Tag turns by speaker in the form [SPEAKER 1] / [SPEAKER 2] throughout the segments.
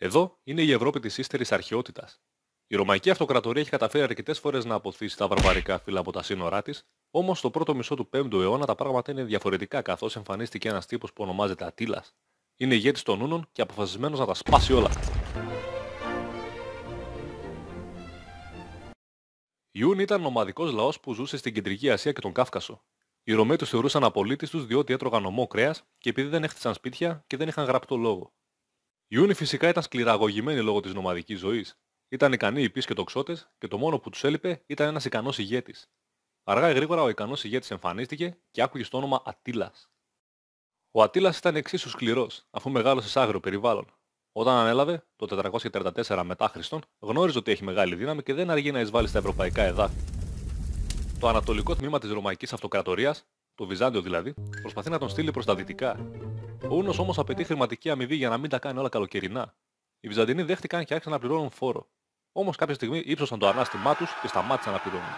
[SPEAKER 1] Εδώ είναι η Ευρώπη της ύστερης αρχαιότητας. Η Ρωμαϊκή Αυτοκρατορία έχει καταφέρει αρκετές φορές να αποθήσει τα βαρβαρικά φύλλα από τα σύνορά της, όμως στο πρώτο μισό του 5ου αιώνα τα πράγματα είναι διαφορετικά καθώς εμφανίστηκε ένας τύπος που ονομάζεται Αττήλας. Είναι ηγέτης των Ούνων και αποφασισμένος να τα σπάσει όλα. Οι Ούνοι ήταν νομαδικός λαός που ζούσε στην Κεντρική Ασία και τον Κάφκασο. Οι Ρωμαίοι τους θεωρούσαν απολύτες τους διότι έτρωγαν ομό κρέας και επειδή δεν έχτισαν σπίτια και δεν είχαν γραπτό λόγο. Οι Ούνοι φυσικά ήταν σκληραγωγημένοι λόγω της νομαδικής ζωής. Ήταν ικανοί υπείς και τοξότες και το μόνο που τους έλειπε ήταν ένας ικανός ηγέτης. Αργά ή γρήγορα ο ικανός ηγέτης εμφανίστηκε και άκουγε στο όνομα Αττήλας. Ο Αττήλας ήταν εξίσου σκληρός, αφού μεγάλωσε σε άγριο περιβάλλον. Όταν ανέλαβε, το 434 μετά Χριστόν, γνώριζε ότι έχει μεγάλη δύναμη και δεν αργεί να εισβάλλει στα ευρωπαϊκά εδάφη. Το ανατολικό τμήμα της Ρωμαϊκής Αυτοκρατορίας, το Βυζάντιο δηλαδή, προσπαθεί να τον στείλει προς τα δυτικά. Ο Ούνος όμως απαιτεί χρηματική αμοιβή για να μην τα κάνει όλα καλοκαιρινά. Οι Βυζαντινοί δέχτηκαν και άρχισαν να πληρώνουν φόρο. Όμως κάποια στιγμή ύψωσαν το ανάστημά τους και σταμάτησαν να πληρώνουν.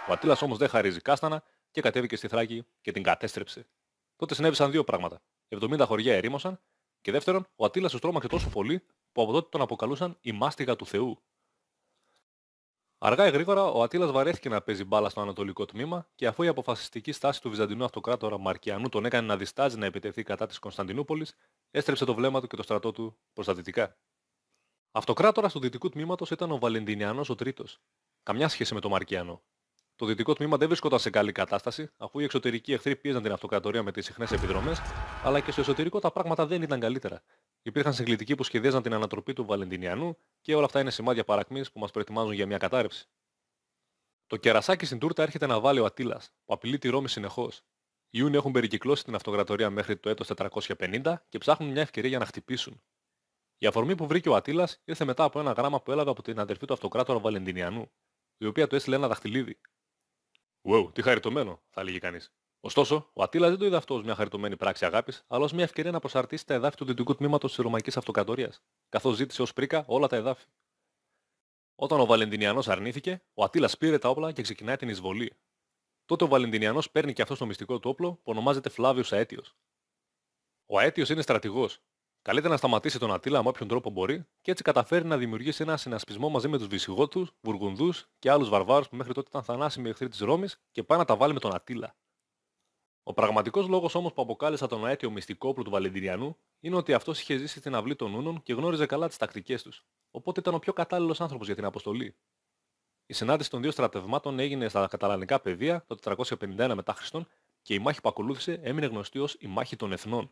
[SPEAKER 1] Ο Αττήλας όμως δεν χαρίζει κάστανα και κατέβηκε στη Θράκη και την κατέστρεψε. Τότε συνέβησαν δύο πράγματα. 70 χωριά ερήμωσαν και δεύτερον, ο Αττήλας τους τρόμαξε τόσο πολύ που από τότε τον αποκαλούσαν η μάστιγα του Θεού. Αργά ή γρήγορα, ο Αττήλας βαρέθηκε να παίζει μπάλα στο ανατολικό τμήμα και αφού η αποφασιστική στάση του Βυζαντινού Αυτοκράτορα Μαρκιανού τον έκανε να διστάζει να επιτεθεί κατά της Κωνσταντινούπολης, έστρεψε το βλέμμα του και το στρατό του προς τα δυτικά. Αυτοκράτορας του δυτικού τμήματος ήταν ο Βαλεντινιανός ο Τρίτος. Καμιά σχέση με το Μαρκιανό. Το δυτικό τμήμα δεν βρισκόταν σε καλή κατάσταση, αφού οι εξωτερικοί εχθροί πίεζαν την αυτοκρατορία με τις συχνές επιδρομές, αλλά και στο εσωτερικό τα πράγματα δεν ήταν καλύτερα. Υπήρχαν συγκλητικοί που σχεδίαζαν την ανατροπή του Βαλεντινιανού και όλα αυτά είναι σημάδια παρακμής που μας προετοιμάζουν για μια κατάρρευση. Το κερασάκι στην τούρτα έρχεται να βάλει ο Αττήλας, που απειλεί τη Ρώμη συνεχώς. Οι Ιούνιοι έχουν περικυκλώσει την αυτοκρατορία μέχρι το έτος 450 και ψάχνουν μια ευκαιρία για να χτυπήσουν. Η αφορμή που βρήκε ο Αττήλας ήρθε μετά από ένα γράμμα που έλαβε από την αδερφή του αυτοκράτορα Βαλεντινιανού, η οποία του έστειλε ένα δαχτυλίδι. Wow, τι χαριτωμένο, θα έλεγε κανείς. Ωστόσο, ο Αττήλας δεν το είδε αυτό ως μια χαριτωμένη πράξη αγάπης, αλλά ως μια ευκαιρία να προσαρτήσει τα εδάφη του δυτικού τμήματος της Ρωμαϊκής Αυτοκρατορίας, καθώς ζήτησε ως πρίκα όλα τα εδάφη. Όταν ο Βαλεντινιανός αρνήθηκε, ο Αττήλας πήρε τα όπλα και ξεκινάει την εισβολή. Τότε ο Βαλεντινιανός παίρνει και αυτό το μυστικό του όπλο που ονομάζεται Φλάβιος Αέτιος. Ο Αέτιος είναι στρατηγός. Καλείται να σταματήσει τον Αττήλα με όποιον τρόπο μπορεί και έτσι καταφέρει να δημιουργήσει ένα συνασπισμό μαζί με τους Βυσιγότους, Βουργουνδούς και άλλους βαρβάρους που μέχρι τότε ήταν θανάσιμοι εχθροί της Ρώμης και πάει να τα βάλει με τον Αττήλα. Ο πραγματικός λόγος όμως που αποκάλεσα τον αέτιο μυστικό όπλο του Βαλεντινιανού είναι ότι αυτός είχε ζήσει στην αυλή των Ούνων και γνώριζε καλά τις τακτικές τους, οπότε ήταν ο πιο κατάλληλος άνθρωπος για την αποστολή. Η συνάντηση των δύο στρατευμάτων έγινε στα καταλανικά πεδία το 451 μετά Χριστόν και η μάχη που ακολούθησε έμεινε γνωστή ως η μάχη των Εθνών.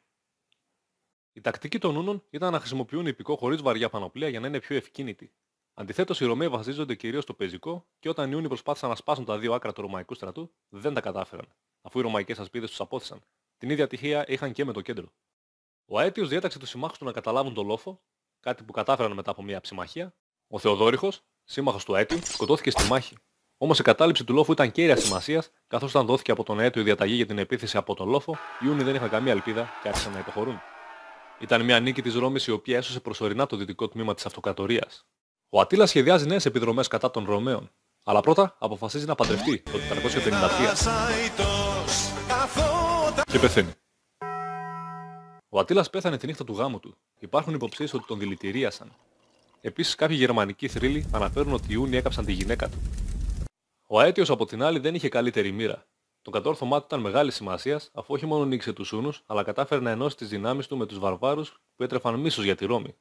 [SPEAKER 1] Η τακτική των Ούνων ήταν να χρησιμοποιούν ιππικό χωρίς βαριά πανοπλία για να είναι πιο ευκίνητοι. Αντιθέτως, οι Ρωμαίοι βασίζονται κυρίως στο πεζικό και όταν οι Ούνοι προσπάθησαν να σπάσουν τα δύο άκρα του Ρωμαϊκού στρατού, δεν τα κατάφεραν, αφού οι Ρωμαϊκές ασπίδες τους απόθυσαν. Την ίδια τυχαία είχαν και με το κέντρο. Ο Αέτιος διέταξε τους συμμάχους του να καταλάβουν το λόφο, κάτι που κατάφεραν μετά από μια ψημαχία. Ο Θεοδόρυχος, σύμμαχος του Αέτιου, σκοτώθηκε στη μάχη. Όμως η κατάληψη του λόφου ήταν κέρια σημασίας, καθώς όταν δόθηκε από τον Αέτιο η διαταγή για την επίθεση από τον λόφο, οι Ούνοι δεν είχαν καμία ελπίδα και άρχισαν να υποχωρούν. Ήταν μια νίκη της Ρώμης η οποία έσωσε προσωρινά το δυτικό τμήμα της αυτοκρατορίας. Ο Αττήλας σχεδιάζει νέες επιδρομές κατά των Ρωμαίων, αλλά πρώτα αποφασίζει να παντρευτεί το 453 και πεθαίνει. Ο Αττήλας πέθανε τη νύχτα του γάμου του. Υπάρχουν υποψίες ότι τον δηλητηρίασαν. Επίσης κάποιοι γερμανικοί θρύλοι αναφέρουν ότι οι Ιούνιοι έκαψαν τη γυναίκα του. Ο Αέτιος από την άλλη δεν είχε καλύτερη μοίρα. Το κατόρθωμά του ήταν μεγάλη σημασία, αφού όχι μόνο νίκησε τους Ούνους, αλλά κατάφερε να ενώσει τις δυνάμεις του με τους βαρβάρους που έτρεφαν μίσος για τη Ρώμη.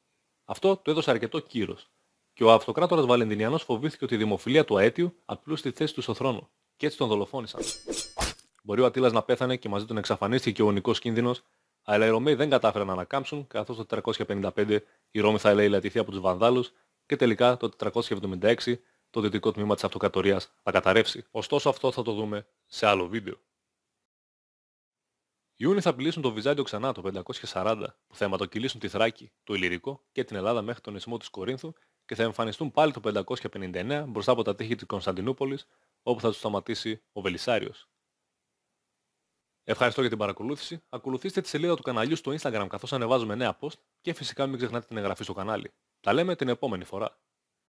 [SPEAKER 1] Αυτό του έδωσε αρκετό κύρος. Και ο αυτοκράτορας Βαλεντινιανός φοβήθηκε ότι η δημοφιλία του Αέτιου απλούσε τη θέση του στο θρόνο, και έτσι τον δολοφόνησαν. Μπορεί ο Αττήλας να πέθανε και μαζί τον εξαφανίστηκε και ο ουνικός κίνδυνος, αλλά οι Ρωμαίοι δεν κατάφεραν να ανακάμψουν, καθώς το 455 η Ρώμη θα ελεηλατηθεί από τους Βανδάλους και τελικά το 476 το δυτικό τμήμα της αυτοκρατορίας θα καταρρεύσει. Ωστόσο αυτό θα το δούμε σε άλλο βίντεο. Οι Ιούνιοι θα απειλήσουν το Βυζάντιο ξανά το 540 που θα αιματοκυλήσουν τη Θράκη, το Ιλλυρικό και την Ελλάδα μέχρι τον ισθμό της Κορίνθου και θα εμφανιστούν πάλι το 559 μπροστά από τα τείχη της Κωνσταντινούπολης όπου θα τους σταματήσει ο Βελισσάριος. Ευχαριστώ για την παρακολούθηση. Ακολουθήστε τη σελίδα του καναλιού στο Instagram καθώς ανεβάζουμε νέα post και φυσικά μην ξεχνάτε την εγγραφή στο κανάλι. Τα λέμε την επόμενη φορά.